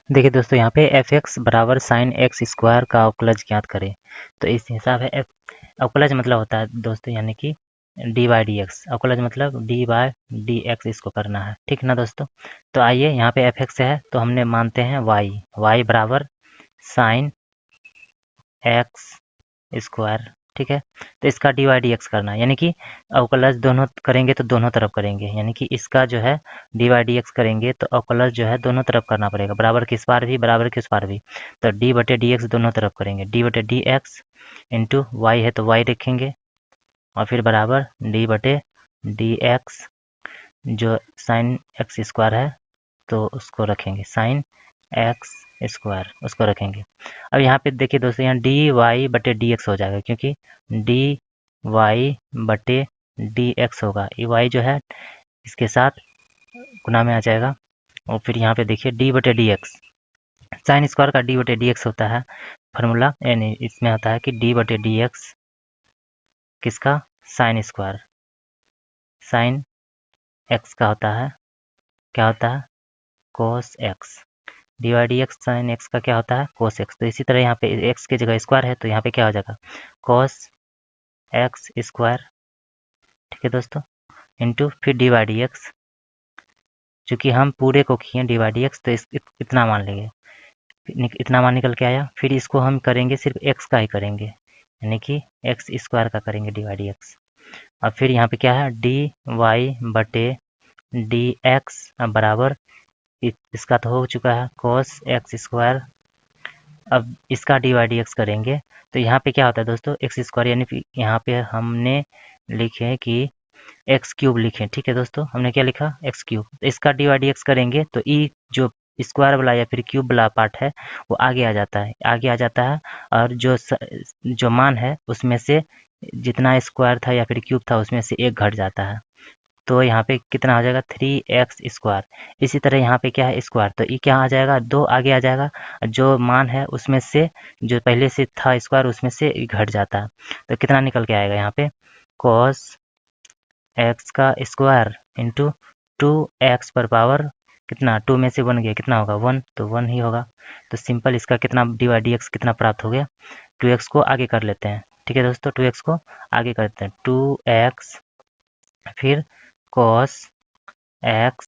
देखिए दोस्तों, यहाँ पे एफ एक्स बराबर साइन एक्स स्क्वायर का अवकलज ज्ञात करें। तो इस हिसाब है अवकलज मतलब होता है दोस्तों, यानी कि डी बाई डी एक्स। अवकलज मतलब डी बाई डी एक्स इसको करना है, ठीक ना दोस्तों। तो आइए, यहाँ पे एफ एक्स है तो हमने मानते हैं वाई बराबर साइन एक्स स्क्वायर, ठीक है। तो इसका डी बाई डी एक्स करना है, यानी कि अवकलज दोनों करेंगे तो दोनों तरफ करेंगे, यानी कि इसका जो है डी बाई डी एक्स करेंगे तो अवकलज जो है दोनों तरफ करना पड़ेगा, बराबर किस बार भी बराबर किस बार भी। तो डी बटे डी एक्स दोनों तरफ करेंगे, डी बटे डी एक्स इंटू वाई है तो वाई रखेंगे, और फिर बराबर डी बटे डी एक्स जो साइन एक्स स्क्वायर है तो उसको रखेंगे, साइन एक्स स्क्वायर उसको रखेंगे। अब यहाँ पे देखिए दोस्तों, यहाँ डी वाई बटे डी एक्स हो जाएगा, क्योंकि डी वाई बटे डी एक्स होगा, ये वाई जो है इसके साथ गुना में आ जाएगा। और फिर यहाँ पे देखिए डी बटे डी एक्स, साइन स्क्वायर का डी बटे डी एक्स होता है फार्मूला, यानी इसमें होता है कि डी बटे डी एक्स किसका, साइन स्क्वायर, साइन एक्स का होता है, क्या होता है, cos x. D y d x sine x का क्या होता है, कोस एक्स। तो इसी तरह यहाँ पे एक्स की जगह स्क्वायर है तो यहाँ पे क्या हो जाएगा, कोस एक्स स्क्वायर, ठीक है दोस्तों, इंटू फिर डी वाई डी एक्स। चूँकि हम पूरे को किए डी वाई डी एक्स तो इतना मान लेंगे, इतना मान निकल के आया। फिर इसको हम करेंगे सिर्फ एक्स का ही करेंगे, यानी कि एक्स स्क्वायर का करेंगे डी वाई डी एक्स। अब फिर यहाँ पे क्या है, डी वाई बटे डी एक्स बराबर इसका तो हो चुका है कोस एक्स स्क्वायर। अब इसका डी वाई डी एक्स करेंगे तो यहाँ पे क्या होता है दोस्तों, एक्स स्क्वायर, यानी यहाँ पे हमने लिखे कि एक्स क्यूब लिखे, ठीक है दोस्तों, हमने क्या लिखा, एक्स क्यूब। तो इसका डी वाई डी एक्स करेंगे तो ई जो स्क्वायर वाला या फिर क्यूब वाला पार्ट है वो आगे आ जाता है, आगे आ जाता है। और जो मान है उसमें से जितना स्क्वायर था या फिर क्यूब था उसमें से एक घट जाता है, तो यहाँ पे कितना हो जाएगा, 3x²। इसी तरह यहाँ पे क्या है, स्क्वायर, तो ये क्या आ जाएगा, 2 आगे आ जाएगा, जो मान है उसमें से जो पहले से था स्क्वायर उसमें से घट जाता है। तो कितना निकल के आएगा यहाँ पे, cos x का स्क्वायर इंटू 2x पर पावर कितना, 2 में से 1 गया कितना होगा, 1, तो 1 ही होगा। तो सिंपल इसका कितना डी वाई डी एक्स कितना प्राप्त हो गया, 2x को आगे कर लेते हैं, ठीक है दोस्तों, 2x को आगे करते हैं, 2x फिर cos x